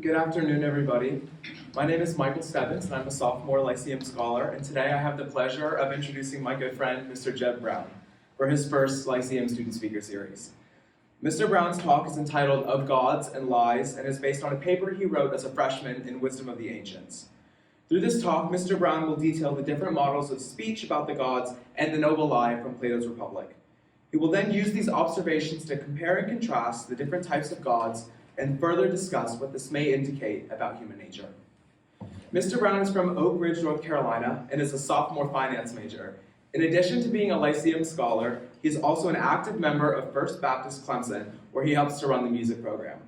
Good afternoon, everybody. My name is Michael Stebbins, and I'm a sophomore Lyceum Scholar, and today I have the pleasure of introducing my good friend, Mr. Jeb Brown, for his first Lyceum Student Speaker Series. Mr. Brown's talk is entitled Of Gods and Lies, and is based on a paper he wrote as a freshman in Wisdom of the Ancients. Through this talk, Mr. Brown will detail the different models of speech about the gods and the noble lie from Plato's Republic. He will then use these observations to compare and contrast the different types of gods and further discuss what this may indicate about human nature. Mr. Brown is from Oak Ridge, North Carolina, and is a sophomore finance major. In addition to being a Lyceum Scholar, he is also an active member of First Baptist Clemson, where he helps to run the music program.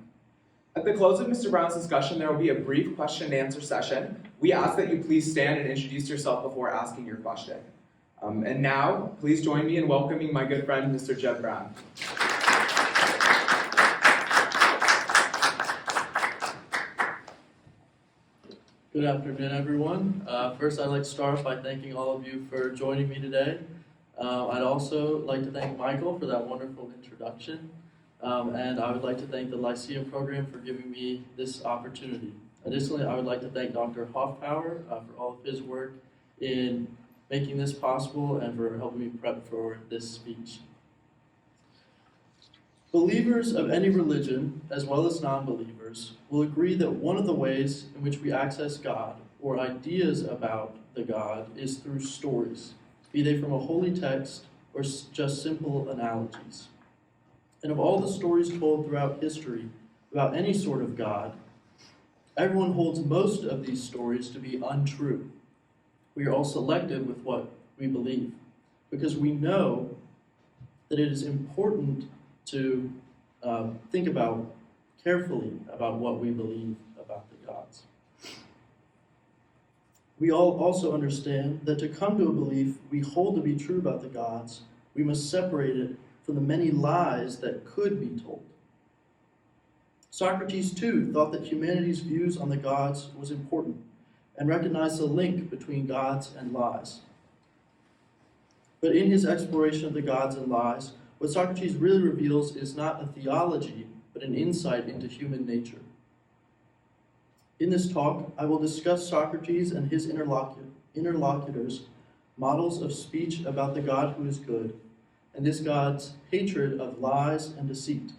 At the close of Mr. Brown's discussion, there will be a brief question and answer session. We ask that you please stand and introduce yourself before asking your question. And now, please join me in welcoming my good friend, Mr. Jeb Brown. Good afternoon, everyone. First, I'd like to start off by thanking all of you for joining me today. I'd also like to thank Michael for that wonderful introduction. And I would like to thank the Lyceum program for giving me this opportunity. Additionally, I would like to thank Dr. Hoffpower for all of his work in making this possible and for helping me prep for this speech. Believers of any religion, as well as non-believers, will agree that one of the ways in which we access God, or ideas about the God, is through stories, be they from a holy text or just simple analogies. And of all the stories told throughout history about any sort of God, everyone holds most of these stories to be untrue. We are all selective with what we believe, because we know that it is important to think about carefully about what we believe about the gods. We all also understand that to come to a belief we hold to be true about the gods, we must separate it from the many lies that could be told. Socrates, too, thought that humanity's views on the gods was important and recognized the link between gods and lies. But in his exploration of the gods and lies, what Socrates really reveals is not a theology, but an insight into human nature. In this talk, I will discuss Socrates and his interlocutors' models of speech about the God who is good, and this God's hatred of lies and deceit.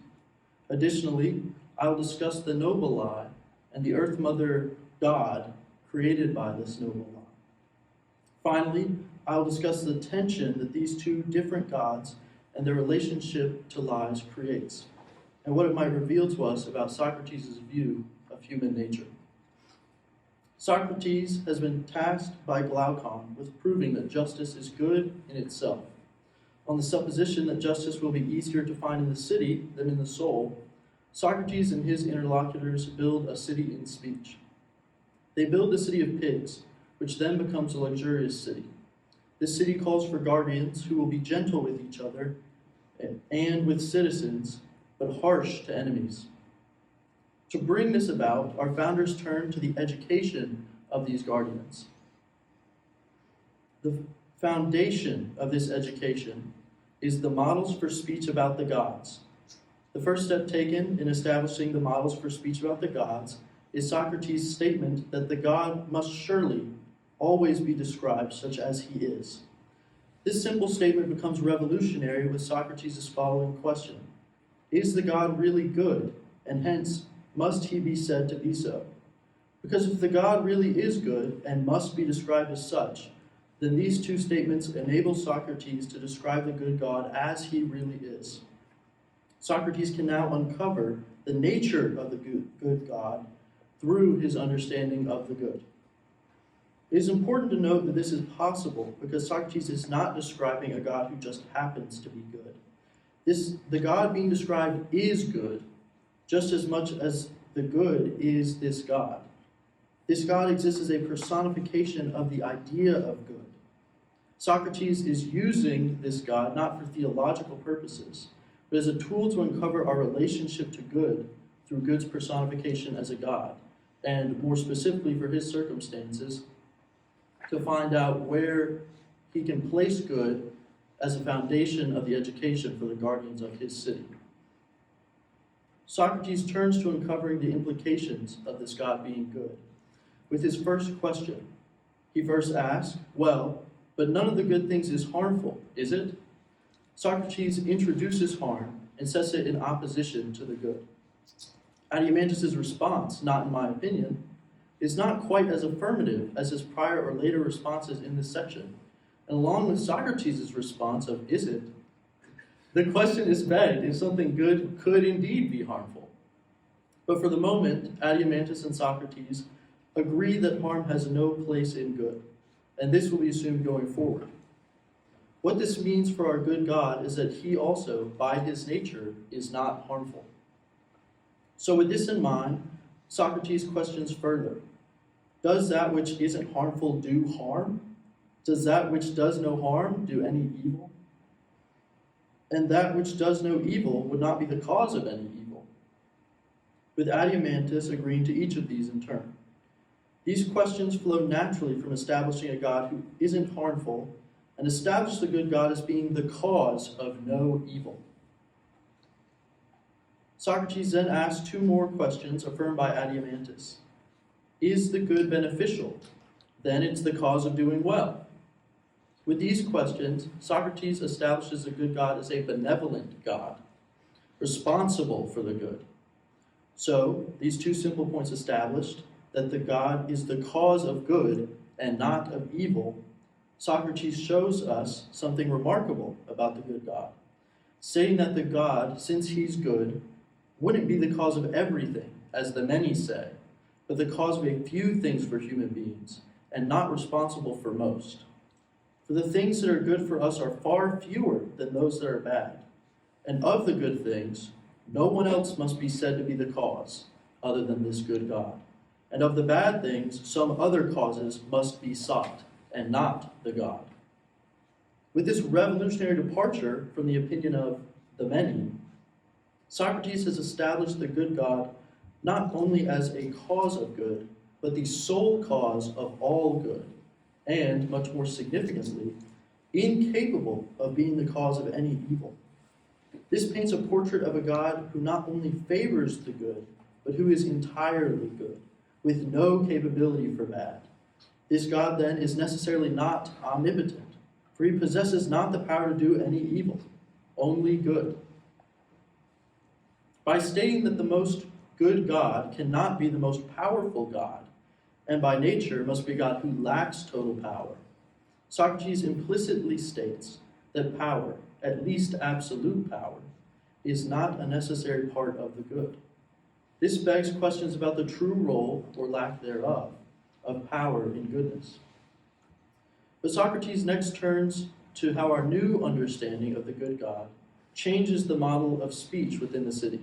Additionally, I will discuss the noble lie and the Earth Mother God created by this noble lie. Finally, I will discuss the tension that these two different gods and their relationship to lies creates, and what it might reveal to us about Socrates' view of human nature. Socrates has been tasked by Glaucon with proving that justice is good in itself. On the supposition that justice will be easier to find in the city than in the soul, Socrates and his interlocutors build a city in speech. They build the city of pigs, which then becomes a luxurious city. This city calls for guardians who will be gentle with each other and with citizens, but harsh to enemies. To bring this about, our founders turned to the education of these guardians. The foundation of this education is the models for speech about the gods. The first step taken in establishing the models for speech about the gods is Socrates' statement that the god must surely always be described such as he is. This simple statement becomes revolutionary with Socrates' following question: is the god really good, and hence must he be said to be so? Because if the god really is good and must be described as such, then these two statements enable Socrates to describe the good God as he really is. Socrates can now uncover the nature of the good God through his understanding of the good. It is important to note that this is possible because Socrates is not describing a God who just happens to be good. The God being described is good, just as much as the good is this God. This God exists as a personification of the idea of good. Socrates is using this God not for theological purposes, but as a tool to uncover our relationship to good through good's personification as a God, and more specifically for his circumstances, to find out where he can place good as a foundation of the education for the guardians of his city. Socrates turns to uncovering the implications of this God being good. With his first question, he first asks, well, but none of the good things is harmful, is it? Socrates introduces harm and sets it in opposition to the good. Adeimantus' response, not in my opinion, is not quite as affirmative as his prior or later responses in this section. And along with Socrates' response of is it, the question is begged if something good could indeed be harmful. But for the moment, Adeimantus and Socrates agree that harm has no place in good, and this will be assumed going forward. What this means for our good God is that he also, by his nature, is not harmful. So with this in mind, Socrates questions further. Does that which isn't harmful do harm? Does that which does no harm do any evil? And that which does no evil would not be the cause of any evil. With Adeimantus agreeing to each of these in turn. These questions flow naturally from establishing a God who isn't harmful and establish the good God as being the cause of no evil. Socrates then asks two more questions affirmed by Adeimantus. Is the good beneficial? Then it's the cause of doing well. With these questions, Socrates establishes the good God as a benevolent God, responsible for the good. So, these two simple points established, that the God is the cause of good and not of evil, Socrates shows us something remarkable about the good God, saying that the God, since he's good, wouldn't be the cause of everything, as the many say, but the cause of a few things for human beings, and not responsible for most. For the things that are good for us are far fewer than those that are bad. And of the good things, no one else must be said to be the cause, other than this good God. And of the bad things, some other causes must be sought, and not the God. With this revolutionary departure from the opinion of the many, Socrates has established the good God not only as a cause of good, but the sole cause of all good, and, much more significantly, incapable of being the cause of any evil. This paints a portrait of a God who not only favors the good, but who is entirely good, with no capability for bad. This God, then, is necessarily not omnipotent, for he possesses not the power to do any evil, only good. By stating that the most good God cannot be the most powerful God, and by nature must be a God who lacks total power, Socrates implicitly states that power, at least absolute power, is not a necessary part of the good. This begs questions about the true role, or lack thereof, of power in goodness. But Socrates next turns to how our new understanding of the good God changes the model of speech within the city.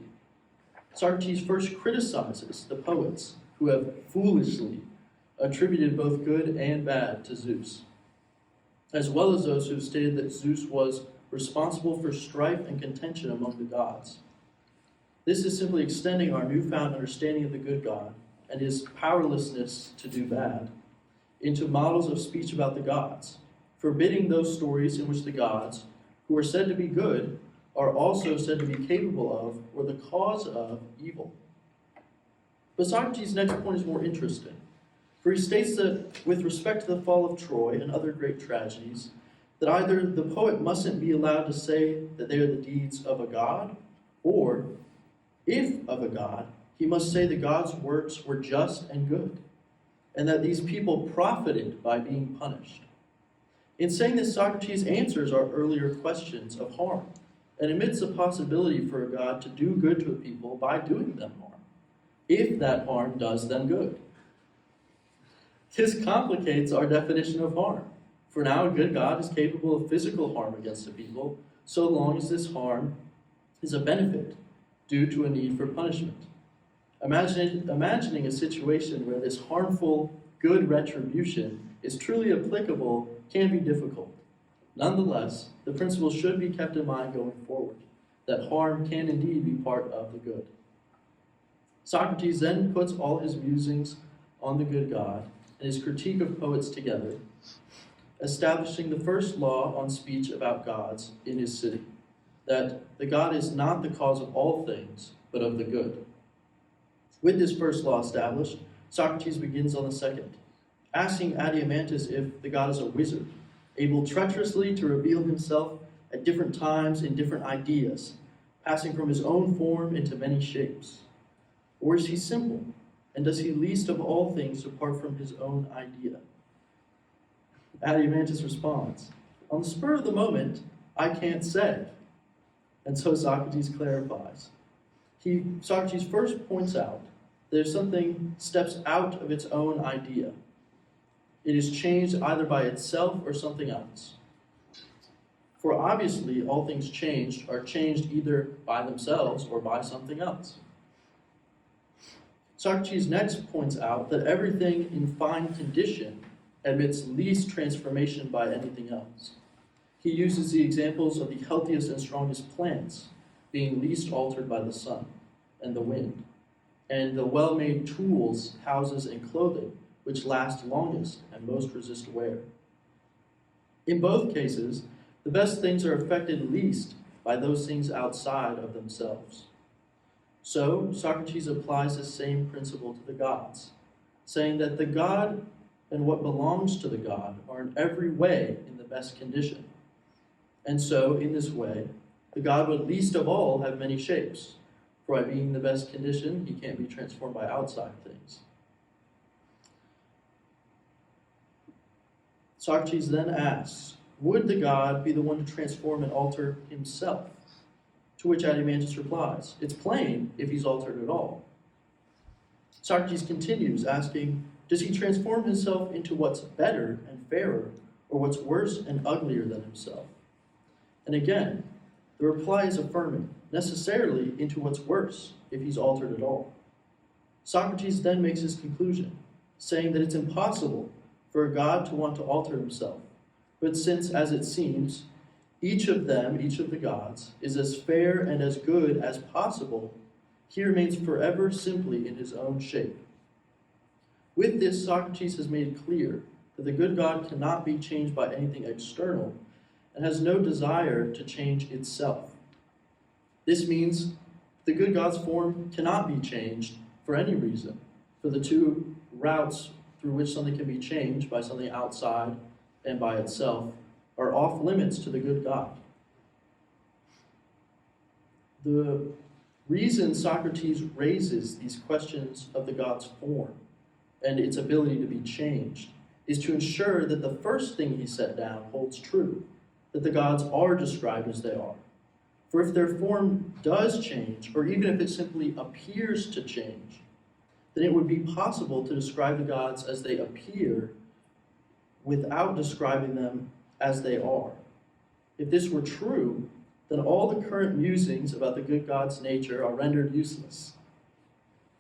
Socrates first criticizes the poets who have foolishly attributed both good and bad to Zeus, as well as those who have stated that Zeus was responsible for strife and contention among the gods. This is simply extending our newfound understanding of the good God and his powerlessness to do bad into models of speech about the gods, forbidding those stories in which the gods, who are said to be good, are also said to be capable of, or the cause of, evil. But Socrates' next point is more interesting, for he states that with respect to the fall of Troy and other great tragedies, that either the poet mustn't be allowed to say that they are the deeds of a god, or, if of a god, he must say the god's works were just and good, and that these people profited by being punished. In saying this, Socrates answers our earlier questions of harm, and admits the possibility for a god to do good to a people by doing them harm, if that harm does them good. This complicates our definition of harm, for now a good God is capable of physical harm against a people, so long as this harm is a benefit due to a need for punishment. Imagining a situation where this harmful good retribution is truly applicable can be difficult. Nonetheless, the principle should be kept in mind going forward, that harm can indeed be part of the good. Socrates then puts all his musings on the good God and his critique of poets together, establishing the first law on speech about gods in his city, that the God is not the cause of all things, but of the good. With this first law established, Socrates begins on the second, asking Adiamantus if the god is a wizard, able treacherously to reveal himself at different times in different ideas, passing from his own form into many shapes. Or is he simple, and does he least of all things depart from his own idea? Adiamantus responds, on the spur of the moment, I can't say. And so Socrates clarifies. Socrates first points out that if something steps out of its own idea, it is changed either by itself or something else. For obviously, all things changed are changed either by themselves or by something else. Socrates next points out that everything in fine condition admits least transformation by anything else. He uses the examples of the healthiest and strongest plants being least altered by the sun and the wind, and the well-made tools, houses, and clothing which last longest and most resist wear. In both cases, the best things are affected least by those things outside of themselves. So, Socrates applies the same principle to the gods, saying that the god and what belongs to the god are in every way in the best condition. And so, in this way, the god would least of all have many shapes, for by being in the best condition, he can't be transformed by outside things. Socrates then asks, would the god be the one to transform and alter himself? To which Adiamantus replies, it's plain if he's altered at all. Socrates continues asking, does he transform himself into what's better and fairer, or what's worse and uglier than himself? And again, the reply is affirming, necessarily into what's worse if he's altered at all. Socrates then makes his conclusion, saying that it's impossible for a god to want to alter himself, but since, as it seems, each of the gods, is as fair and as good as possible, he remains forever simply in his own shape. With this, Socrates has made it clear that the good god cannot be changed by anything external and has no desire to change itself. This means the good god's form cannot be changed for any reason, for the two routes through which something can be changed by something outside and by itself are off limits to the good god. The reason Socrates raises these questions of the god's form and its ability to be changed is to ensure that the first thing he set down holds true, that the gods are described as they are. For if their form does change, or even if it simply appears to change, then it would be possible to describe the gods as they appear without describing them as they are. If this were true, then all the current musings about the good God's nature are rendered useless.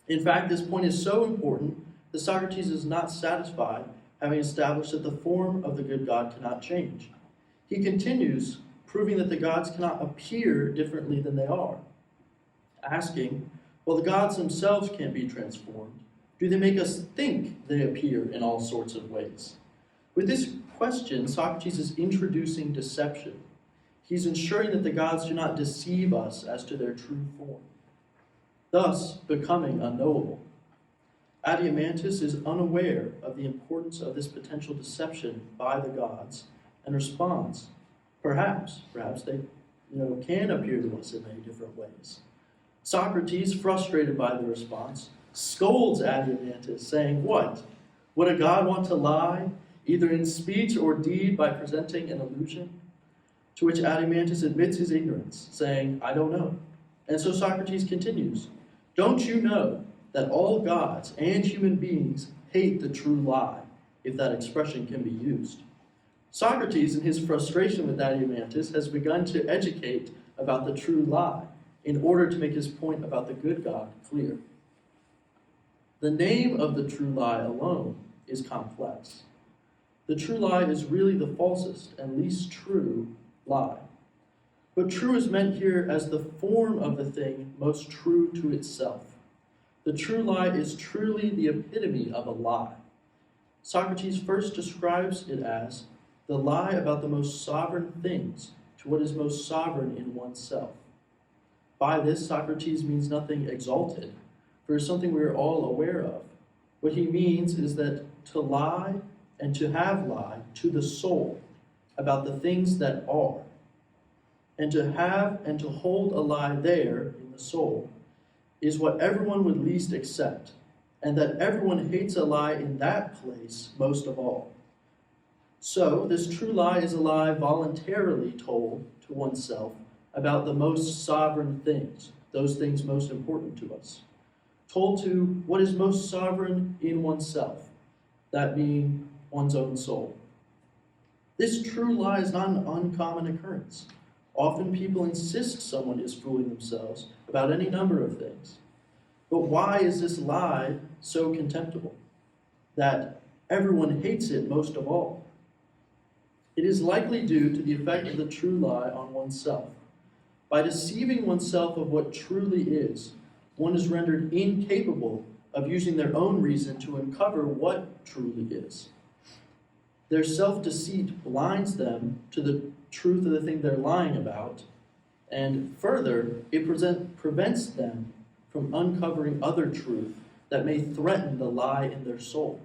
In fact, this point is so important that Socrates is not satisfied, having established that the form of the good God cannot change. He continues, proving that the gods cannot appear differently than they are, asking, well, the gods themselves can't be transformed. Do they make us think they appear in all sorts of ways? With this question, Socrates is introducing deception. He's ensuring that the gods do not deceive us as to their true form, thus becoming unknowable. Adiamantus is unaware of the importance of this potential deception by the gods and responds, perhaps they can appear to us in many different ways. Socrates, frustrated by the response, scolds Adiamantus, saying, what? Would a god want to lie, either in speech or deed, by presenting an illusion? To which Adiamantus admits his ignorance, saying, I don't know. And so Socrates continues, don't you know that all gods and human beings hate the true lie, if that expression can be used? Socrates, in his frustration with Adiamantus, has begun to educate about the true lie in order to make his point about the good God clear. The name of the true lie alone is complex. The true lie is really the falsest and least true lie. But true is meant here as the form of the thing most true to itself. The true lie is truly the epitome of a lie. Socrates first describes it as the lie about the most sovereign things to what is most sovereign in oneself. By this, Socrates means nothing exalted, for it's something we are all aware of. What he means is that to lie and to have lied to the soul about the things that are, and to have and to hold a lie there in the soul, is what everyone would least accept, and that everyone hates a lie in that place most of all. So, this true lie is a lie voluntarily told to oneself about the most sovereign things, those things most important to us. Told to what is most sovereign in oneself, that being one's own soul. This true lie is not an uncommon occurrence. Often people insist someone is fooling themselves about any number of things. But why is this lie so contemptible that everyone hates it most of all? It is likely due to the effect of the true lie on oneself. By deceiving oneself of what truly is, one is rendered incapable of using their own reason to uncover what truly is. Their self-deceit blinds them to the truth of the thing they're lying about, and further, it prevents them from uncovering other truth that may threaten the lie in their soul.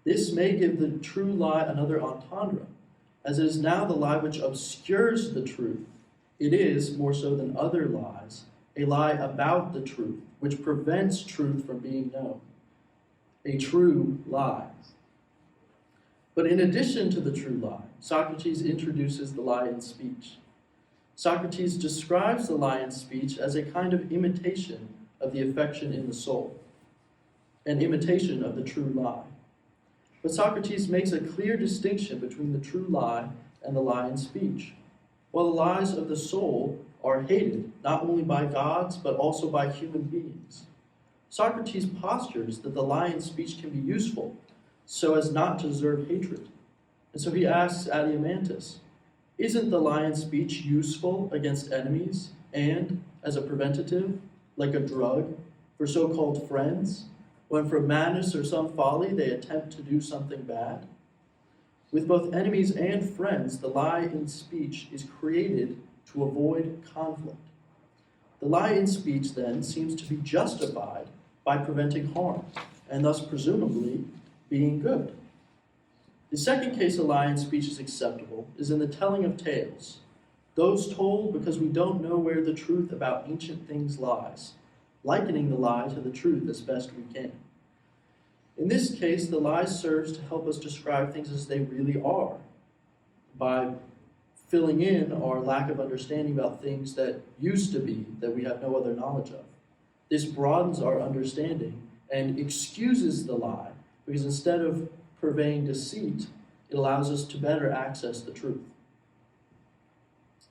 This may give the true lie another entendre, as it is now the lie which obscures the truth. It is, more so than other lies, a lie about the truth, which prevents truth from being known. A true lie. But in addition to the true lie, Socrates introduces the lie in speech. Socrates describes the lie in speech as a kind of imitation of the affection in the soul, an imitation of the true lie. But Socrates makes a clear distinction between the true lie and the lie in speech. While the lies of the soul are hated not only by gods but also by human beings, Socrates postures that the lie in speech can be useful so as not to deserve hatred. And so he asks Adeimantus, isn't the lie in speech useful against enemies and, as a preventative, like a drug, for so-called friends, when from madness or some folly they attempt to do something bad? With both enemies and friends, the lie in speech is created to avoid conflict. The lie in speech, then, seems to be justified by preventing harm, and thus presumably being good. The second case a lie in speech is acceptable is in the telling of tales, those told because we don't know where the truth about ancient things lies, likening the lie to the truth as best we can. In this case, the lie serves to help us describe things as they really are, by filling in our lack of understanding about things that used to be that we have no other knowledge of. This broadens our understanding and excuses the lie, because instead of purveying deceit, it allows us to better access the truth.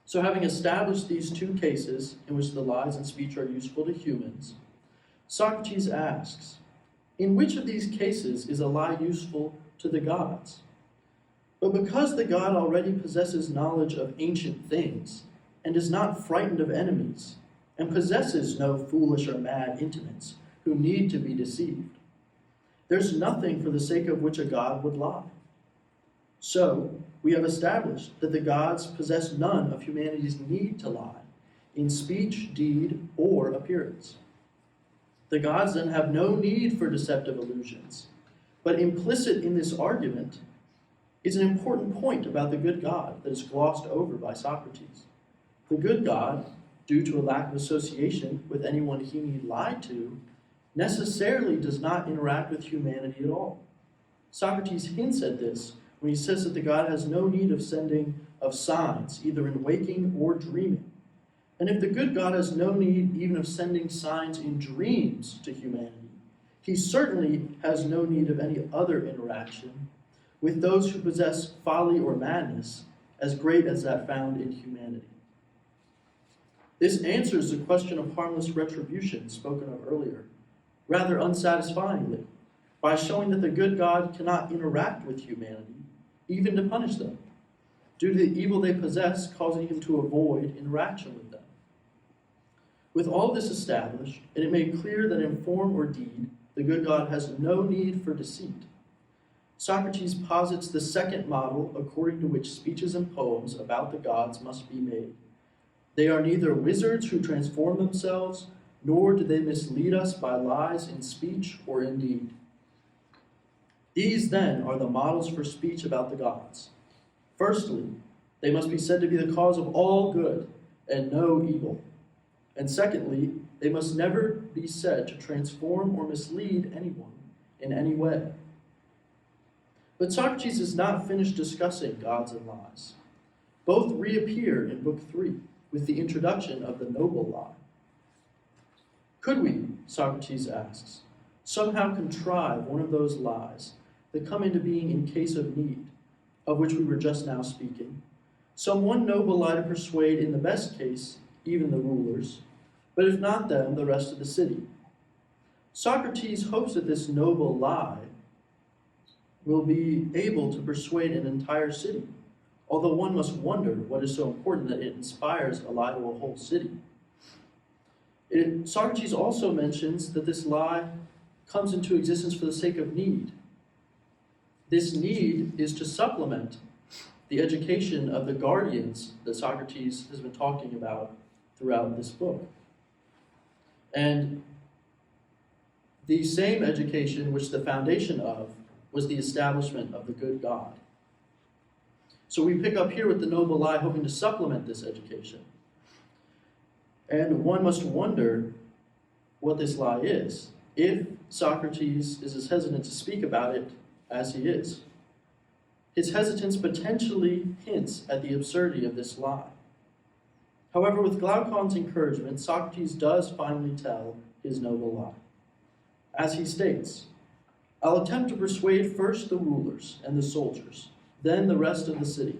So having established these two cases in which the lies in speech are useful to humans, Socrates asks, in which of these cases is a lie useful to the gods? But because the god already possesses knowledge of ancient things, and is not frightened of enemies, and possesses no foolish or mad intimates who need to be deceived, there's nothing for the sake of which a god would lie. So, we have established that the gods possess none of humanity's need to lie, in speech, deed, or appearance. The gods then have no need for deceptive illusions, but implicit in this argument is an important point about the good God that is glossed over by Socrates. The good God, due to a lack of association with anyone he need lie to, necessarily does not interact with humanity at all. Socrates hints at this when he says that the God has no need of sending of signs, either in waking or dreaming. And if the good God has no need even of sending signs in dreams to humanity, he certainly has no need of any other interaction with those who possess folly or madness as great as that found in humanity. This answers the question of harmless retribution spoken of earlier, rather unsatisfyingly, by showing that the good God cannot interact with humanity, even to punish them, due to the evil they possess causing him to avoid interaction with them. With all this established, and it made clear that in form or deed, the good God has no need for deceit, Socrates posits the second model according to which speeches and poems about the gods must be made. They are neither wizards who transform themselves, nor do they mislead us by lies in speech or in deed. These, then, are the models for speech about the gods. Firstly, they must be said to be the cause of all good and no evil. And secondly, they must never be said to transform or mislead anyone in any way. But Socrates is not finished discussing gods and lies. Both reappear in Book 3 with the introduction of the noble lie. Could we, Socrates asks, somehow contrive one of those lies that come into being in case of need, of which we were just now speaking, some one noble lie to persuade, in the best case, even the rulers, but if not them, the rest of the city? Socrates hopes that this noble lie will be able to persuade an entire city, although one must wonder what is so important that it inspires a lie to a whole city. Socrates also mentions that this lie comes into existence for the sake of need. This need is to supplement the education of the guardians that Socrates has been talking about throughout this book. And the same education which the foundation of was the establishment of the good God. So we pick up here with the noble lie, hoping to supplement this education. And one must wonder what this lie is, if Socrates is as hesitant to speak about it as he is. His hesitance potentially hints at the absurdity of this lie. However, with Glaucon's encouragement, Socrates does finally tell his noble lie. As he states, "I'll attempt to persuade first the rulers and the soldiers, then the rest of the city,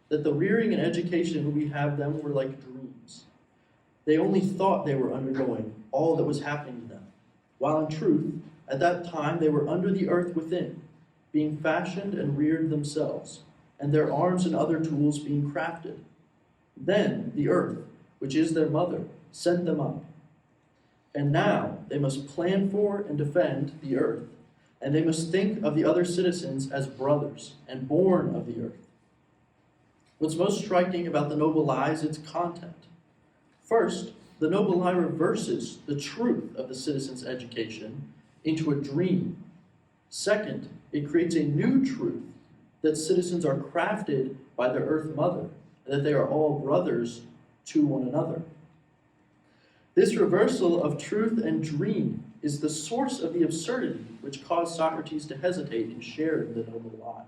that the rearing and education we have them were like dreams. They only thought they were undergoing all that was happening to them, while in truth, at that time they were under the earth within, being fashioned and reared themselves, and their arms and other tools being crafted. Then the earth, which is their mother, sent them up. And now they must plan for and defend the earth, and they must think of the other citizens as brothers and born of the earth." What's most striking about the noble lie is its content. First, the noble lie reverses the truth of the citizens' education into a dream. Second, it creates a new truth that citizens are crafted by their earth mother, and that they are all brothers to one another. This reversal of truth and dream is the source of the absurdity which caused Socrates to hesitate in sharing the noble lie.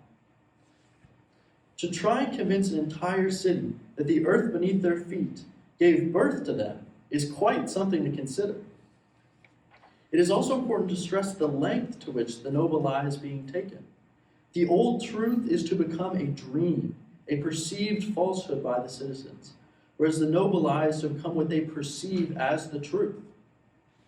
To try and convince an entire city that the earth beneath their feet gave birth to them is quite something to consider. It is also important to stress the length to which the noble lie is being taken. The old truth is to become a dream, a perceived falsehood by the citizens, whereas the noble lie is to become what they perceive as the truth.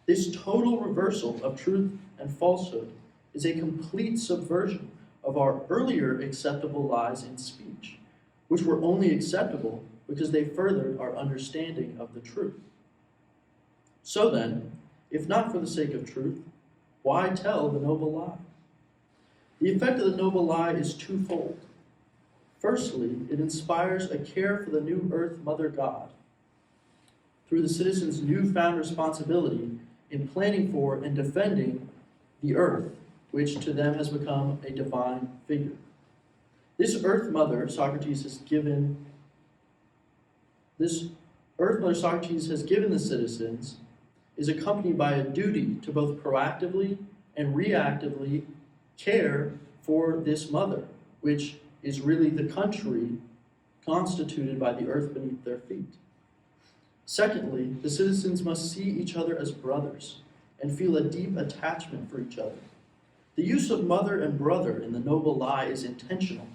This total reversal of truth and falsehood is a complete subversion of our earlier acceptable lies in speech, which were only acceptable because they furthered our understanding of the truth. So then, if not for the sake of truth, why tell the noble lie? The effect of the noble lie is twofold. Firstly, it inspires a care for the new earth mother God through the citizens' newfound responsibility in planning for and defending the earth, which to them has become a divine figure. This earth mother Socrates has given the citizens is accompanied by a duty to both proactively and reactively care for this mother, which is really the country constituted by the earth beneath their feet. Secondly, the citizens must see each other as brothers and feel a deep attachment for each other. The use of mother and brother in the noble lie is intentional,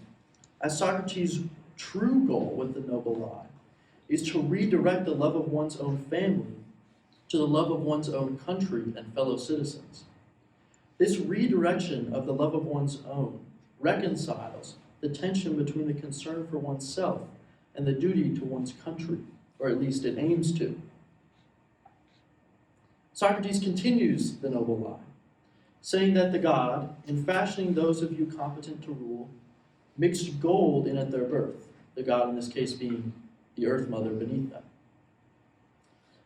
as Socrates' true goal with the noble lie is to redirect the love of one's own family to the love of one's own country and fellow citizens. This redirection of the love of one's own reconciles the tension between the concern for oneself and the duty to one's country, or at least it aims to. Socrates continues the noble lie, saying that the god, in fashioning those of you competent to rule, mixed gold in at their birth, the god in this case being the earth mother beneath them.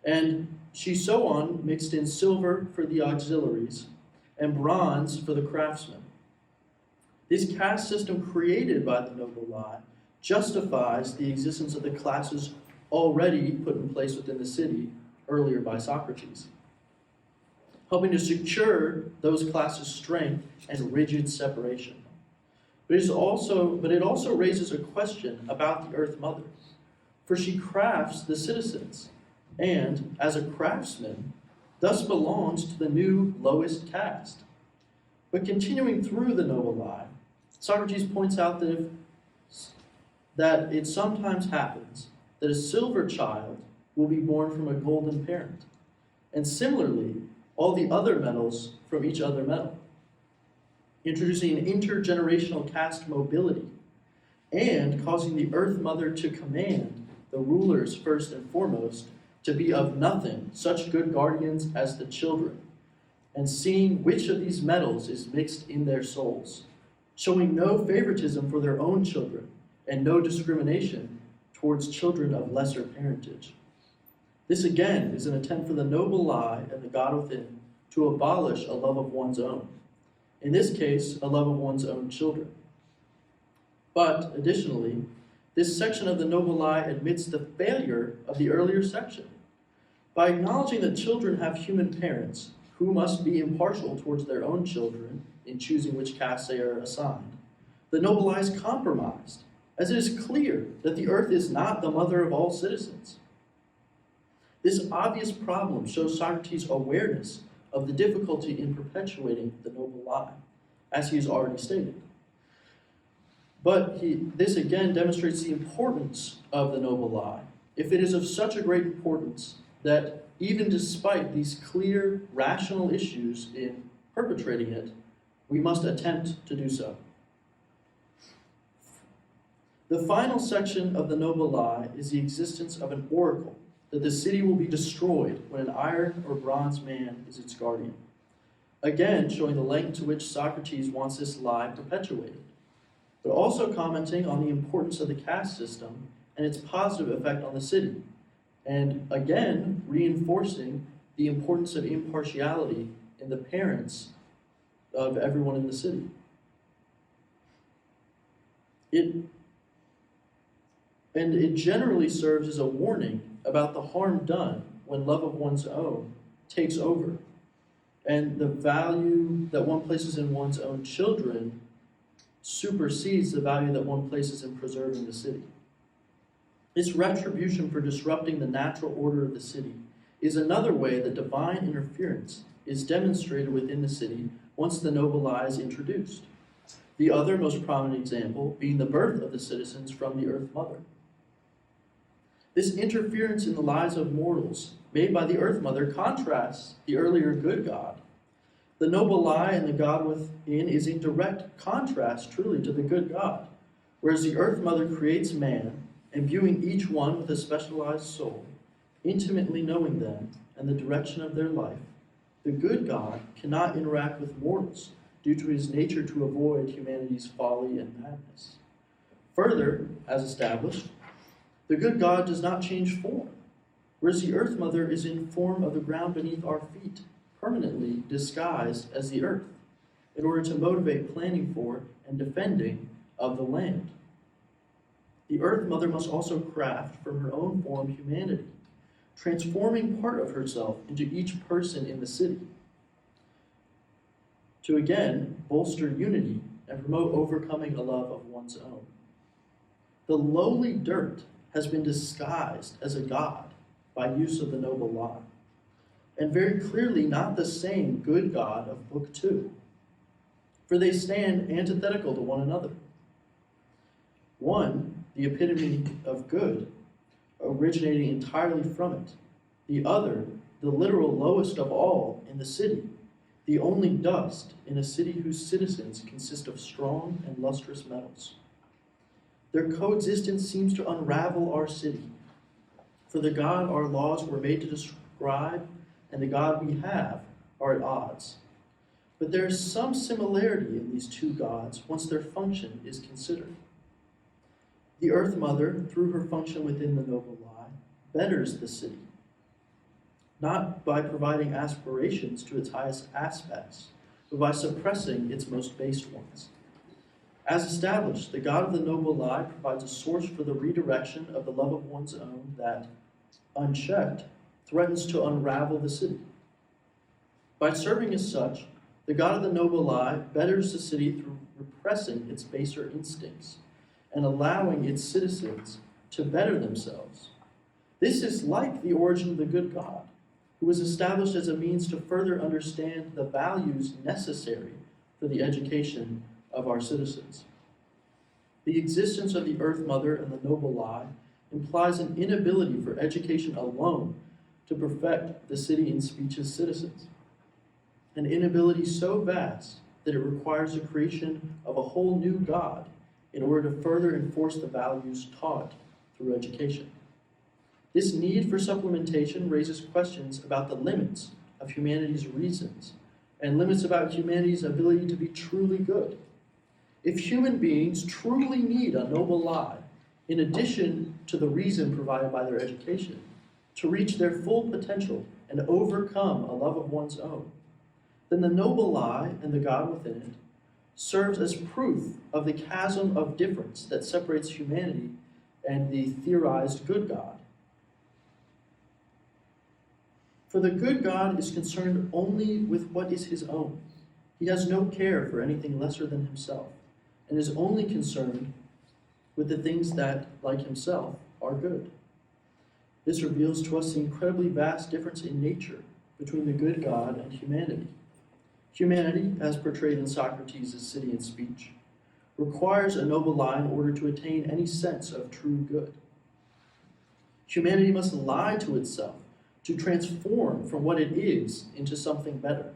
And she so on mixed in silver for the auxiliaries and bronze for the craftsmen. This caste system created by the noble lie justifies the existence of the classes already put in place within the city earlier by Socrates, helping to secure those classes' strength and rigid separation. But it also raises a question about the Earth Mother, for she crafts the citizens, and, as a craftsman, thus belongs to the new lowest caste. But continuing through the noble lie, Socrates points out that it sometimes happens that a silver child will be born from a golden parent, and similarly, all the other metals from each other metal, introducing an intergenerational caste mobility, and causing the Earth Mother to command the rulers first and foremost to be of nothing such good guardians as the children, and seeing which of these metals is mixed in their souls, showing no favoritism for their own children, and no discrimination towards children of lesser parentage. This again is an attempt for the noble lie and the God within to abolish a love of one's own. In this case, a love of one's own children. But, additionally, this section of the noble lie admits the failure of the earlier section. By acknowledging that children have human parents who must be impartial towards their own children in choosing which caste they are assigned, the noble lie is compromised, as it is clear that the earth is not the mother of all citizens. This obvious problem shows Socrates' awareness of the difficulty in perpetuating the noble lie, as he has already stated. But this again demonstrates the importance of the noble lie, if it is of such a great importance that even despite these clear, rational issues in perpetrating it, we must attempt to do so. The final section of the noble lie is the existence of an oracle, that the city will be destroyed when an iron or bronze man is its guardian. Again, showing the length to which Socrates wants this lie perpetuated, but also commenting on the importance of the caste system and its positive effect on the city, and again, reinforcing the importance of impartiality in the parents of everyone in the city. It generally serves as a warning about the harm done when love of one's own takes over, and the value that one places in one's own children supersedes the value that one places in preserving the city. This retribution for disrupting the natural order of the city is another way that divine interference is demonstrated within the city once the noble lie is introduced. The other most prominent example being the birth of the citizens from the Earth Mother. This interference in the lives of mortals made by the Earth Mother contrasts the earlier good God. The noble lie and the God within is in direct contrast truly to the good God, whereas the Earth Mother creates man, imbuing each one with a specialized soul, intimately knowing them and the direction of their life. The good God cannot interact with mortals due to his nature to avoid humanity's folly and madness. Further, as established, the good God does not change form, whereas the Earth Mother is in form of the ground beneath our feet, permanently disguised as the earth, in order to motivate planning for and defending of the land. The Earth Mother must also craft from her own form humanity, transforming part of herself into each person in the city, to again bolster unity and promote overcoming a love of one's own. The lowly dirt has been disguised as a god by use of the noble lie, and very clearly not the same good God of Book 2, for they stand antithetical to one another. One, the epitome of good, originating entirely from it. The other, the literal lowest of all in the city, the only dust in a city whose citizens consist of strong and lustrous metals. Their coexistence seems to unravel our city, for the God our laws were made to describe and the God we have are at odds. But there is some similarity in these two gods once their function is considered. The Earth Mother, through her function within the noble lie, betters the city. not by providing aspirations to its highest aspects, but by suppressing its most base ones. As established, the God of the noble lie provides a source for the redirection of the love of one's own that, unchecked, threatens to unravel the city. By serving as such, the God of the noble lie betters the city through repressing its baser instincts and allowing its citizens to better themselves. This is like the origin of the good God, who was established as a means to further understand the values necessary for the education of our citizens. The existence of the Earth Mother and the noble lie implies an inability for education alone to perfect the city and speech's citizens, an inability so vast that it requires the creation of a whole new God in order to further enforce the values taught through education. This need for supplementation raises questions about the limits of humanity's reasons and limits about humanity's ability to be truly good. If human beings truly need a noble lie, in addition to the reason provided by their education, to reach their full potential and overcome a love of one's own, then the noble lie and the God within it serves as proof of the chasm of difference that separates humanity and the theorized good God. For the good God is concerned only with what is his own. He has no care for anything lesser than himself, and is only concerned with the things that, like himself, are good. This reveals to us the incredibly vast difference in nature between the good God and humanity. Humanity, as portrayed in Socrates' City and Speech, requires a noble lie in order to attain any sense of true good. Humanity must lie to itself to transform from what it is into something better,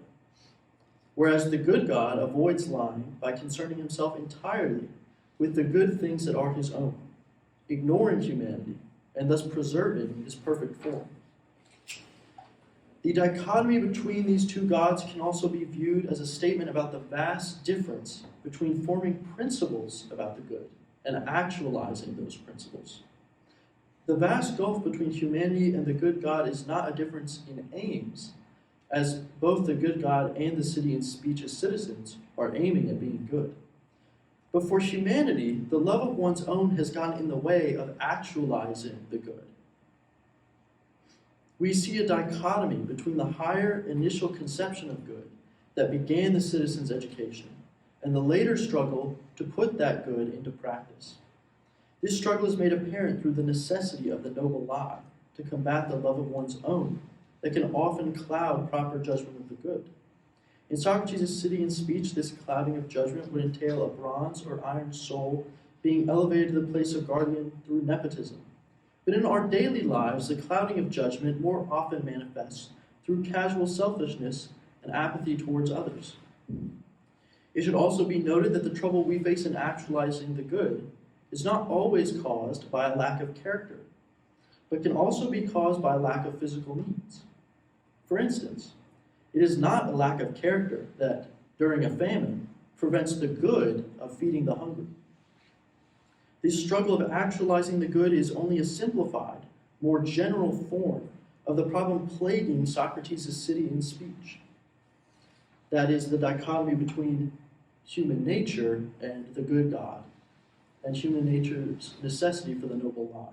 whereas the good God avoids lying by concerning himself entirely with the good things that are his own, ignoring humanity and thus preserving his perfect form. The dichotomy between these two gods can also be viewed as a statement about the vast difference between forming principles about the good and actualizing those principles. The vast gulf between humanity and the good God is not a difference in aims, as both the good God and the City and Speech's citizens are aiming at being good. But for humanity, the love of one's own has gotten in the way of actualizing the good. We see a dichotomy between the higher initial conception of good that began the citizen's education and the later struggle to put that good into practice. This struggle is made apparent through the necessity of the noble lie to combat the love of one's own that can often cloud proper judgment of the good. In Socrates' City and Speech, this clouding of judgment would entail a bronze or iron soul being elevated to the place of guardian through nepotism. But in our daily lives, the clouding of judgment more often manifests through casual selfishness and apathy towards others. It should also be noted that the trouble we face in actualizing the good is not always caused by a lack of character, but can also be caused by a lack of physical needs. For instance, it is not a lack of character that, during a famine, prevents the good of feeding the hungry. This struggle of actualizing the good is only a simplified, more general form of the problem plaguing Socrates' City and Speech. That is, the dichotomy between human nature and the good God, and human nature's necessity for the noble lie.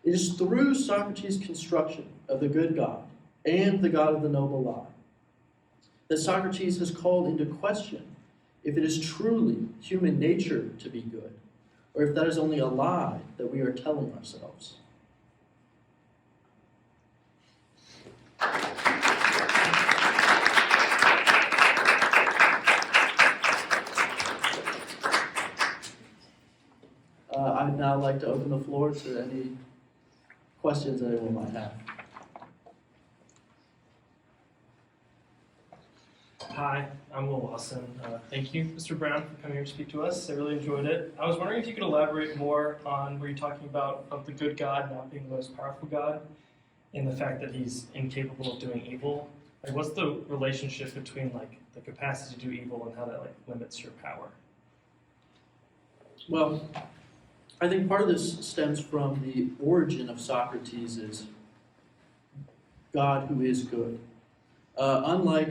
It is through Socrates' construction of the good God and the God of the noble lie that Socrates has called into question if it is truly human nature to be good, or if that is only a lie that we are telling ourselves. I'd now like to open the floor to any questions that anyone might have. Hi, I'm Will Lawson. Thank you, Mr. Brown, for coming here to speak to us. I really enjoyed it. I was wondering if you could elaborate more on where you're talking about of the good God not being the most powerful God, and the fact that he's incapable of doing evil. Like, what's the relationship between the capacity to do evil and how that limits your power? Well, I think part of this stems from the origin of Socrates' God who is good. Unlike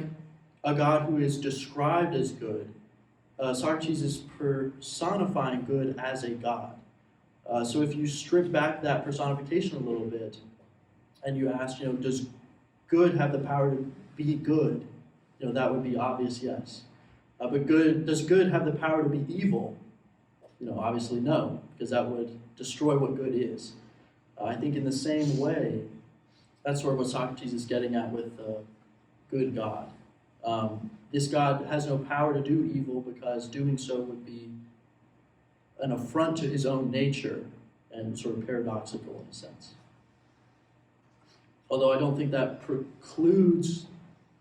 a God who is described as good, Socrates is personifying good as a God. So if you strip back that personification a little bit, and you ask, does good have the power to be good? That would be obvious, yes. But does good have the power to be evil? Obviously no, because that would destroy what good is. I think in the same way, that's sort of what Socrates is getting at with good God. This God has no power to do evil because doing so would be an affront to his own nature and sort of paradoxical in a sense. Although I don't think that precludes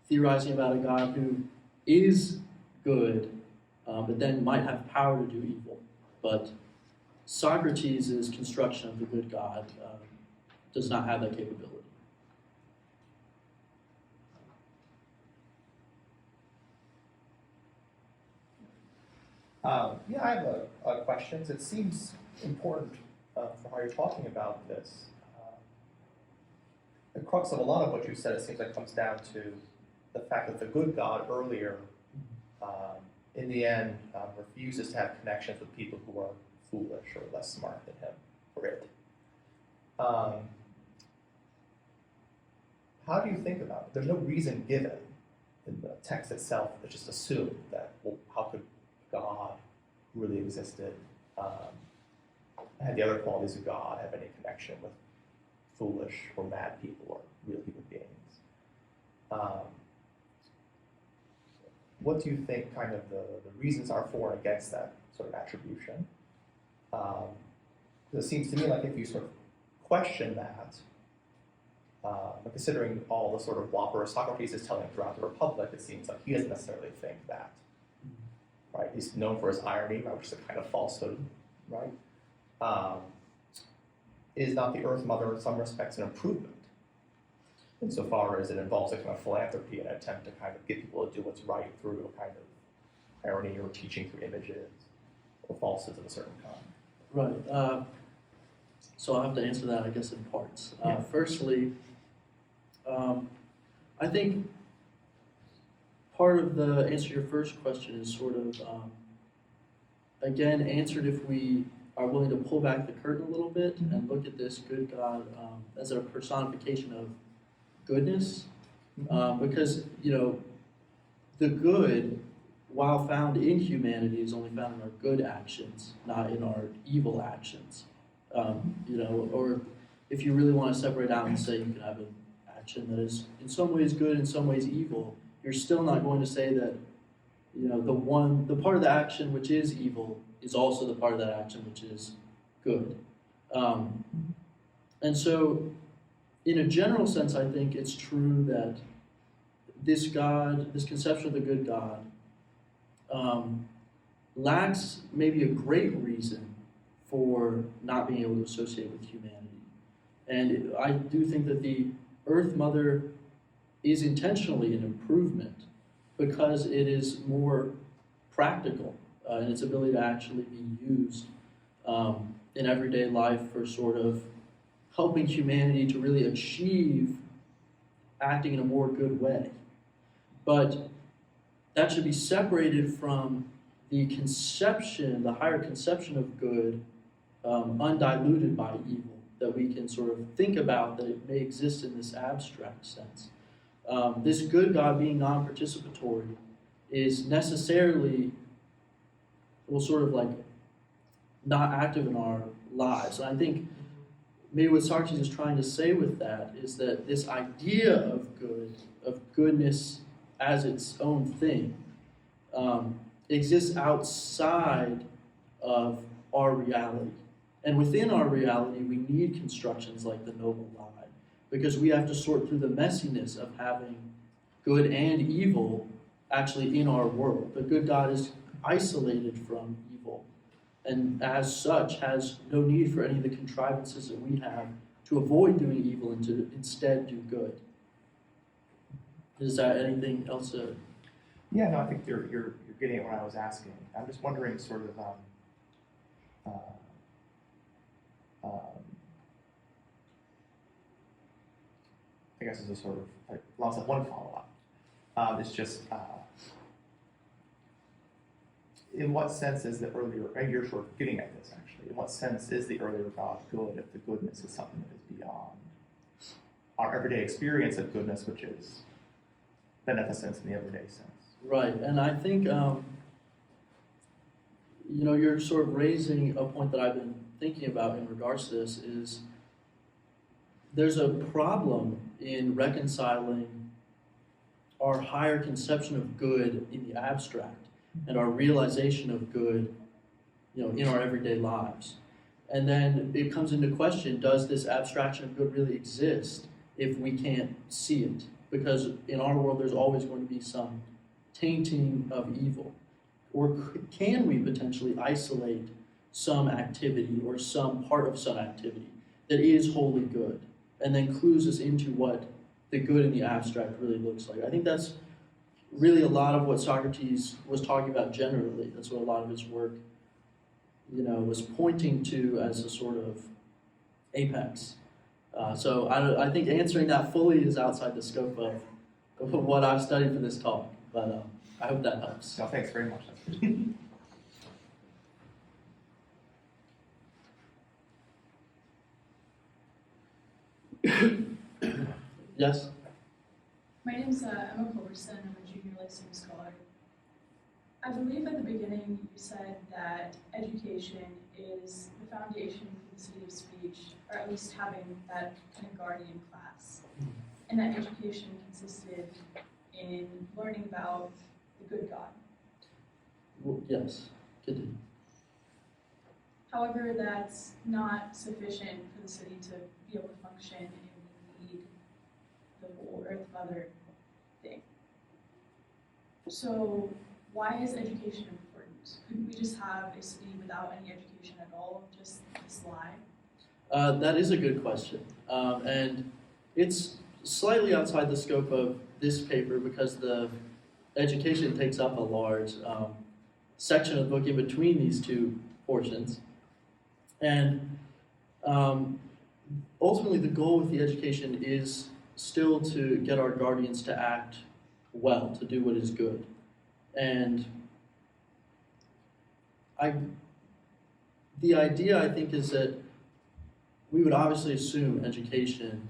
theorizing about a God who is good, but then might have power to do evil. But Socrates' construction of the good God does not have that capability. Yeah, I have a question. It seems important from how you're talking about this. The crux of a lot of what you said, it seems like, comes down to the fact that the good God earlier, in the end, refuses to have connections with people who are foolish or less smart than him, or it. How do you think about it? There's no reason given in the text itself. It's just assumed that, well, how could God really existed, had the other qualities of God have any connection with foolish or mad people or real human beings? What do you think kind of the reasons are for and against that sort of attribution? It seems to me like if you sort of question that, but considering all the sort of whopper Socrates is telling throughout the Republic, it seems like he doesn't necessarily think that. Right, he's known for his irony, which is a kind of falsehood, right? Is not the Earth Mother in some respects an improvement, insofar as it involves a kind of philanthropy and an attempt to kind of get people to do what's right through a kind of irony or teaching through images or falsehoods of a certain kind? Right. So I'll have to answer that, I guess, in parts. Yeah. Firstly, I think part of the answer to your first question is sort of, again, answered if we are willing to pull back the curtain a little bit and look at this good God as a personification of goodness. Because, the good, while found in humanity, is only found in our good actions, not in our evil actions. Or if you really want to separate out and say you can have an action that is in some ways good, in some ways evil, you're still not going to say that, the part of the action which is evil is also the part of that action which is good. And so, in a general sense, I think it's true that this God, this conception of the good God, lacks maybe a great reason for not being able to associate with humanity. And I do think that the Earth Mother is intentionally an improvement because it is more practical in its ability to actually be used in everyday life for sort of helping humanity to really achieve acting in a more good way. But that should be separated from the conception, the higher conception of good, undiluted by evil, that we can sort of think about that it may exist in this abstract sense. This good God being non-participatory is necessarily, sort of like not active in our lives. And I think maybe what Socrates is trying to say with that is that this idea of good, of goodness as its own thing, exists outside of our reality. And within our reality, we need constructions like the noble lie, because we have to sort through the messiness of having good and evil actually in our world. The good God is isolated from evil, and as such has no need for any of the contrivances that we have to avoid doing evil and to instead do good. Is that anything else? Yeah, no, I think you're getting at what I was asking. I'm just wondering, sort of, I think guess is a sort of like lots of one follow-up. It's just in what sense is the earlier, and you're sort of getting at this actually, in what sense is the earlier God good if the goodness is something that is beyond our everyday experience of goodness, which is beneficence in the everyday sense? Right, and I think, you're sort of raising a point that I've been thinking about in regards to this is there's a problem in reconciling our higher conception of good in the abstract and our realization of good, in our everyday lives. And then it comes into question, does this abstraction of good really exist if we can't see it? Because in our world, there's always going to be some tainting of evil. Or can we potentially isolate some activity or some part of some activity that is wholly good and then clues us into what the good in the abstract really looks like? I think that's really a lot of what Socrates was talking about generally. That's what a lot of his work, was pointing to as a sort of apex. So I think answering that fully is outside the scope of what I've studied for this talk, but I hope that helps. No, thanks very much. Yes? My name's Emma Culberson. I'm a junior Lyceum Scholar. I believe at the beginning you said that education is the foundation for the city of speech, or at least having that kind of guardian class. And that education consisted in learning about the good God. Well, yes. Continue. However, that's not sufficient for the city to be able to function, and we need the whole Earth Mother thing. So why is education important? Couldn't we just have a city without any education at all, just this lie? That is a good question. And it's slightly outside the scope of this paper because the education takes up a large section of the book in between these two portions. And ultimately the goal with the education is still to get our guardians to act well, to do what is good. And the idea, I think, is that we would obviously assume education,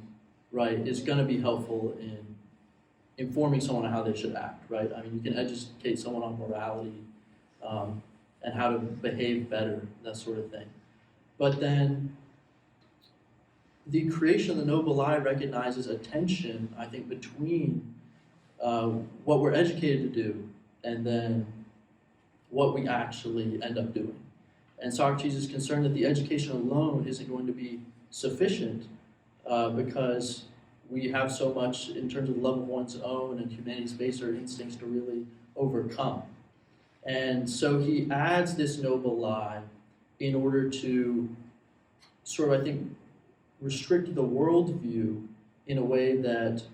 right, is going to be helpful in informing someone on how they should act, right? I mean, you can educate someone on morality and how to behave better, that sort of thing. But then the creation of the noble lie recognizes a tension, I think, between what we're educated to do and then what we actually end up doing. And Socrates is concerned that the education alone isn't going to be sufficient because we have so much in terms of love of one's own and humanity's baser instincts to really overcome. And so he adds this noble lie in order to sort of, I think, restrict the worldview in a way that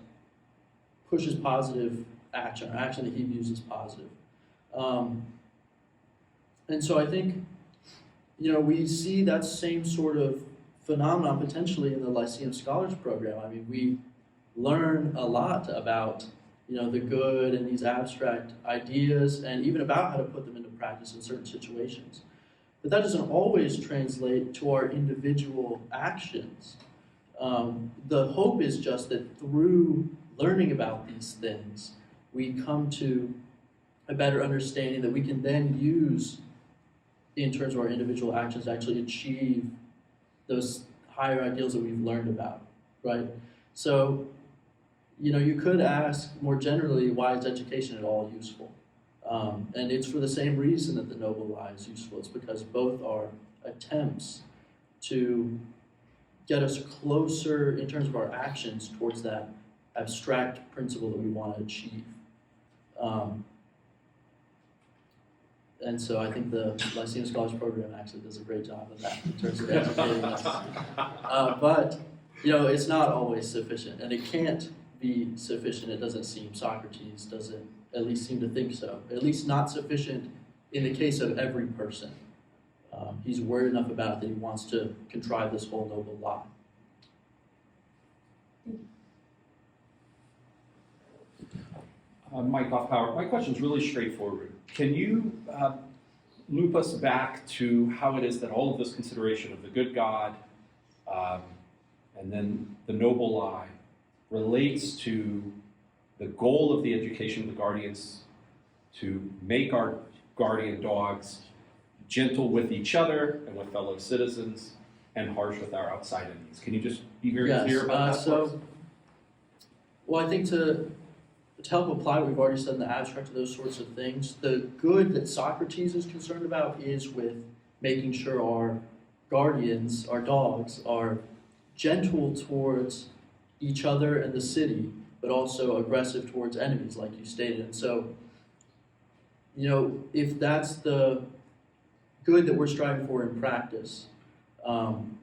pushes positive action, or action that he views as positive. And so I think, we see that same sort of phenomenon potentially in the Lyceum Scholars program. I mean, we learn a lot about, the good and these abstract ideas and even about how to put them into practice in certain situations. But that doesn't always translate to our individual actions. The hope is just that through learning about these things, we come to a better understanding that we can then use in terms of our individual actions to actually achieve those higher ideals that we've learned about, right? So, you could ask more generally, why is education at all useful? And it's for the same reason that the noble lie is useful. It's because both are attempts to get us closer in terms of our actions towards that abstract principle that we want to achieve. And so I think the Lyceum Scholars program actually does a great job of that in terms of educating us. But, it's not always sufficient, and it can't be sufficient, it doesn't seem. Socrates doesn't at least seem to think so. At least not sufficient in the case of every person. He's worried enough about it that he wants to contrive this whole noble lie. Mike Offpower. My question is really straightforward. Can you loop us back to how it is that all of this consideration of the good God and then the noble lie relates to the goal of the education of the guardians to make our guardian dogs gentle with each other and with fellow citizens and harsh with our outside enemies? Can you just be very clear about that for us? Well, I think to help apply what we've already said in the abstract to those sorts of things, the good that Socrates is concerned about is with making sure our guardians, our dogs, are gentle towards each other and the city, but also aggressive towards enemies, like you stated. And so, if that's the good that we're striving for in practice, then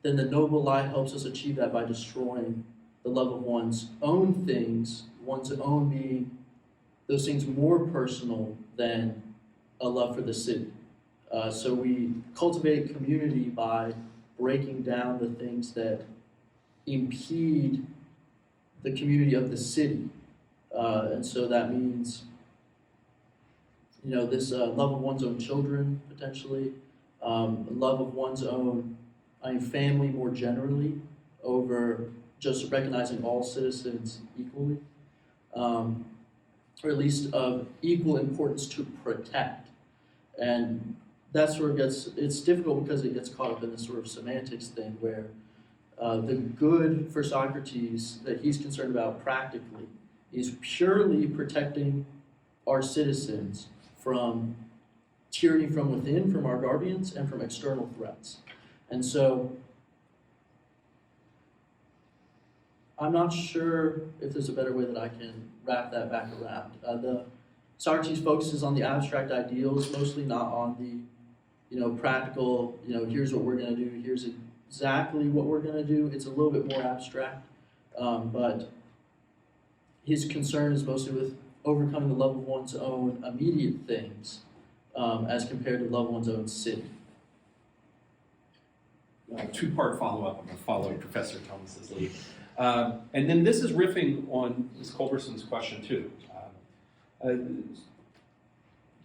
the noble lie helps us achieve that by destroying the love of one's own things, one's own being, those things more personal than a love for the city. So we cultivate community by breaking down the things that impede the community of the city. And so that means, this love of one's own children, potentially, love of one's own family more generally, over just recognizing all citizens equally, or at least of equal importance to protect. And that's where it's difficult because it gets caught up in this sort of semantics thing where the good for Socrates that he's concerned about practically is purely protecting our citizens from tyranny from within, from our guardians, and from external threats. And so I'm not sure if there's a better way that I can wrap that back around. Socrates focuses on the abstract ideals, mostly not on the, practical, here's what we're going to do, here's exactly what we're going to do. It's a little bit more abstract, but his concern is mostly with overcoming the love of one's own immediate things as compared to love of one's own city. Two-part follow-up. I'm going to follow Professor Thomas's lead. And then this is riffing on Ms. Culberson's question too.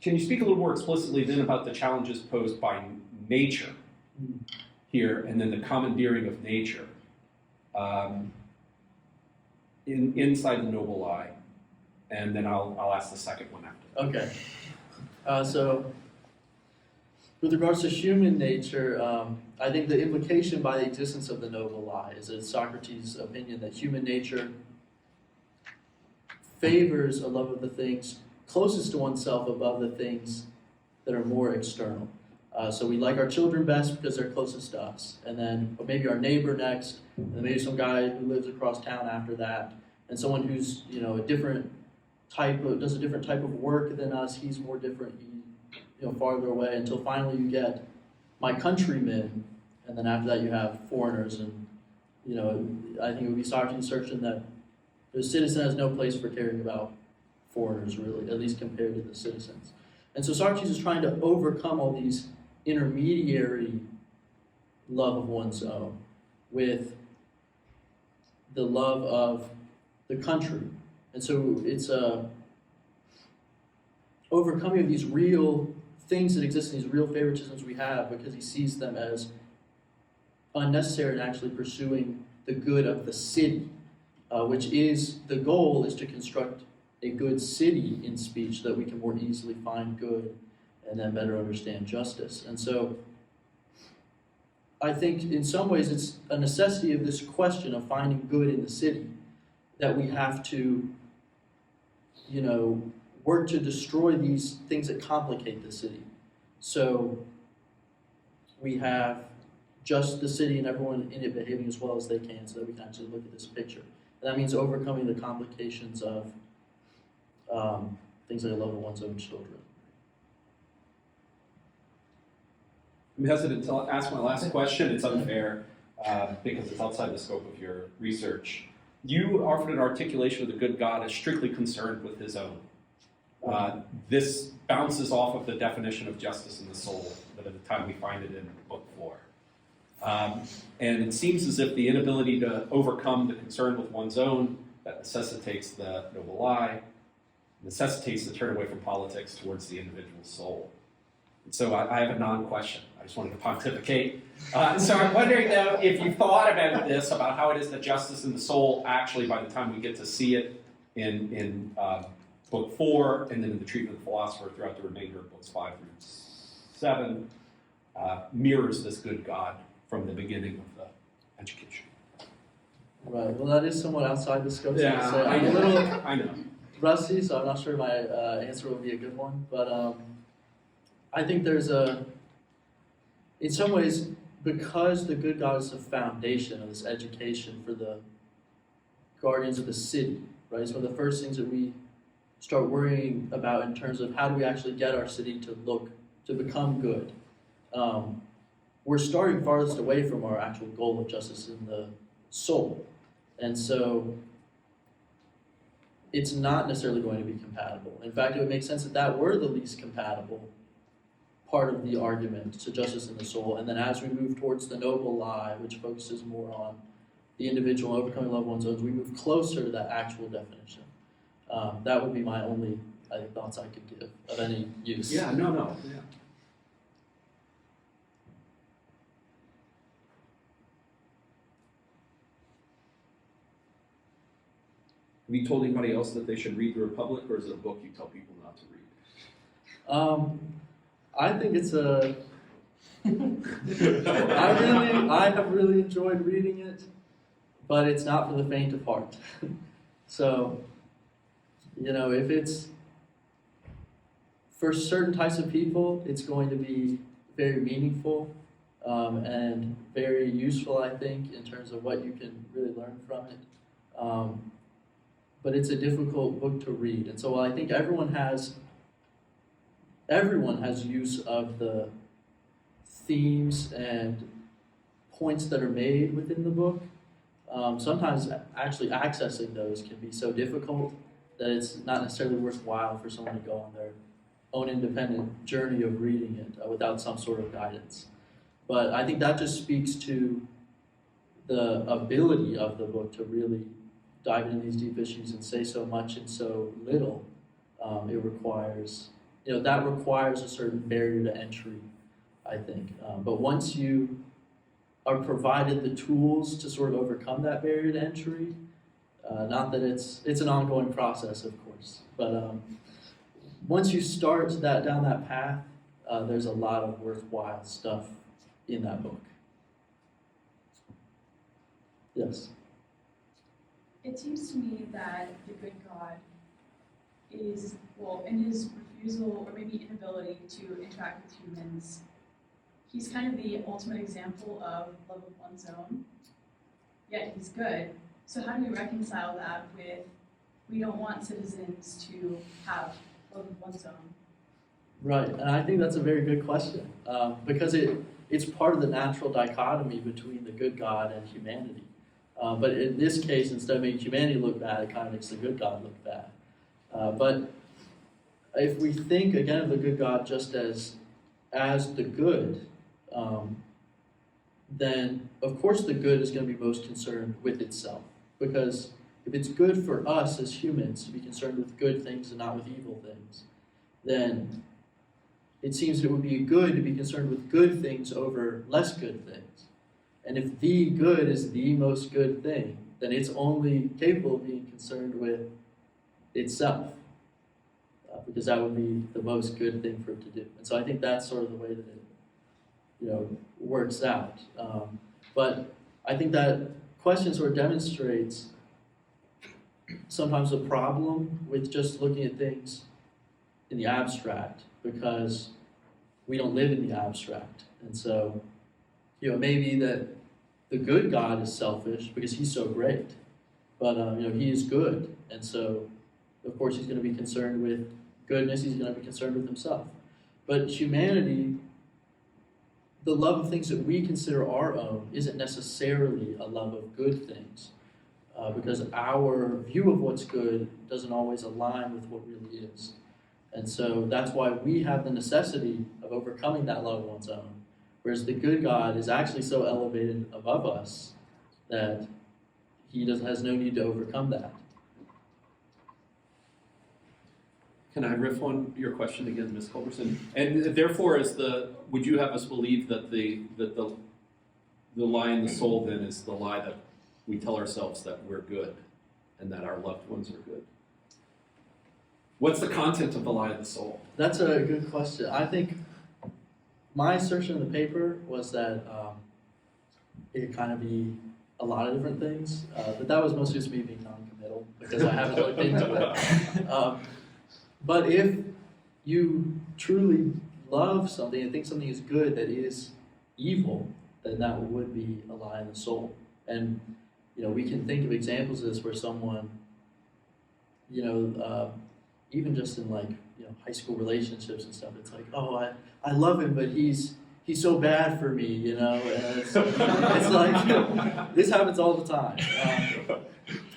Can you speak a little more explicitly then about the challenges posed by nature here, and then the commandeering of nature inside the noble lie? And then I'll ask the second one after. Okay. So with regards to human nature, I think the implication by the existence of the noble lie is that Socrates' opinion that human nature favors a love of the things closest to oneself above the things that are more external. So we like our children best because they're closest to us, and then maybe our neighbor next, and then maybe some guy who lives across town after that, and someone who's does a different type of work than us. He's more different, farther away, until finally you get my countrymen, and then after that you have foreigners, and I think it would be Socrates' assertion that the citizen has no place for caring about foreigners, really, at least compared to the citizens. And so Socrates is trying to overcome all these intermediary love of one's own with the love of the country. And so it's overcoming of these real things that exist in these real favoritisms we have, because he sees them as unnecessary and actually pursuing the good of the city, which is the goal, is to construct a good city in speech so that we can more easily find good and then better understand justice. And so I think in some ways it's a necessity of this question of finding good in the city that we have to, work to destroy these things that complicate the city. So we have just the city and everyone in it behaving as well as they can so that we can actually look at this picture. And that means overcoming the complications of things like a love of one's own children. I'm hesitant to ask my last question. It's unfair because it's outside the scope of your research. You offered an articulation of the good God as strictly concerned with his own. This bounces off of the definition of justice in the soul that at the time we find it in book 4. And it seems as if the inability to overcome the concern with one's own that necessitates the noble I, necessitates the turn away from politics towards the individual soul. And so I have a non-question. I just wanted to pontificate. So I'm wondering though, if you thought about this, about how it is that justice in the soul actually, by the time we get to see it in book 4, and then in the treatment of the philosopher throughout the remainder of books 5 through 7, mirrors this good God from the beginning of the education. Right. Well, that is somewhat outside the scope. Yeah, So I I'm a know. little I know. rusty, so I'm not sure my answer will be a good one. But I think there's in some ways, because the good God is the foundation of this education for the guardians of the city, right? It's one of the first things that we start worrying about in terms of how do we actually get our city to become good. We're starting farthest away from our actual goal of justice in the soul. And so it's not necessarily going to be compatible. In fact, it would make sense that that were the least compatible part of the argument to justice in the soul. And then as we move towards the noble I, which focuses more on the individual overcoming love of one's own, we move closer to that actual definition. That would be my only, I think, thoughts I could give of any use. Yeah, no. Yeah. Have you told anybody else that they should read The Republic, or is it a book you tell people not to read? I think it's I have really enjoyed reading it, but it's not for the faint of heart. So, if it's for certain types of people, it's going to be very meaningful and very useful, I think, in terms of what you can really learn from it. But it's a difficult book to read, and so while I think everyone has use of the themes and points that are made within the book. Sometimes actually accessing those can be so difficult that it's not necessarily worthwhile for someone to go on their own independent journey of reading it without some sort of guidance. But I think that just speaks to the ability of the book to really dive into these deep issues and say so much in so little. It requires, that requires a certain barrier to entry, I think. But once you are provided the tools to sort of overcome that barrier to entry, not that it's an ongoing process, of course, but once you start down that path, there's a lot of worthwhile stuff in that book. Yes? It seems to me that the good God is, in his refusal or maybe inability to interact with humans, he's kind of the ultimate example of love of one's own, yet he's good. So how do we reconcile that with, we don't want citizens to have love of one's own? Right, and I think that's a very good question, because it's part of the natural dichotomy between the good God and humanity. But in this case, instead of making humanity look bad, it kind of makes the good God look bad. But if we think, again, of the good God just as the good, then of course the good is going to be most concerned with itself. Because if it's good for us as humans to be concerned with good things and not with evil things, then it seems it would be good to be concerned with good things over less good things. And if the good is the most good thing, then it's only capable of being concerned with itself, because that would be the most good thing for it to do. And so I think that's sort of the way that it, works out. But I think that question sort of demonstrates sometimes a problem with just looking at things in the abstract, because we don't live in the abstract. And so, maybe that the good God is selfish because he's so great, but he is good, and so of course he's going to be concerned with goodness. He's going to be concerned with himself. But humanity, the love of things that we consider our own, isn't necessarily a love of good things, because our view of what's good doesn't always align with what really is. And so that's why we have the necessity of overcoming that love of one's own. Whereas the good God is actually so elevated above us that he has no need to overcome that. Can I riff on your question again, Ms. Culberson? And therefore, would you have us believe that the lie in the soul then is the lie that we tell ourselves that we're good and that our loved ones are good? What's the content of the lie of the soul? That's a good question. I think my assertion in the paper was that it could kind of be a lot of different things, but that was mostly just me being non-committal because I haven't looked into it. But if you truly love something and think something is good that is evil, then that would be a lie in the soul. And we can think of examples of this where someone, even just in high school relationships and stuff, it's like, oh, I love him, but he's so bad for me, and it's like this happens all the time.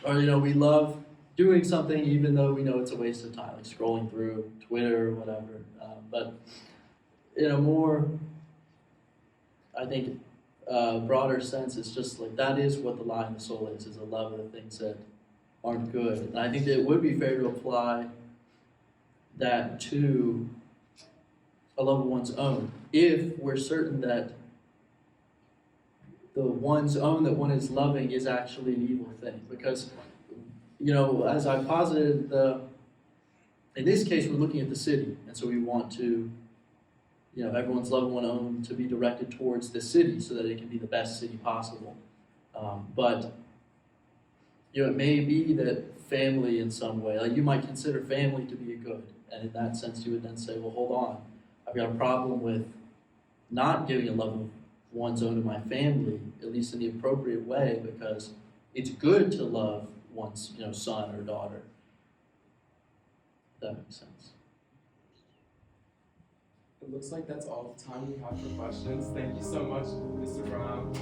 Or we love doing something even though we know it's a waste of time, like scrolling through Twitter or whatever. But in a more, I think, broader sense, it's just like that is what the lie in the soul is a love of the things that aren't good. And I think that it would be fair to apply that to a love of one's own, if we're certain that the one's own that one is loving is actually an evil thing. Because, as I posited, in this case, we're looking at the city, and so we want to, everyone's love of one's own to be directed towards the city so that it can be the best city possible. But it may be that family in some way, like you might consider family to be a good, and in that sense, you would then say, well, hold on, I've got a problem with not giving a love of one's own to my family, at least in the appropriate way, because it's good to love one's, son or daughter. If that makes sense. It looks like that's all the time we have for questions. Thank you so much, Mr. Brown.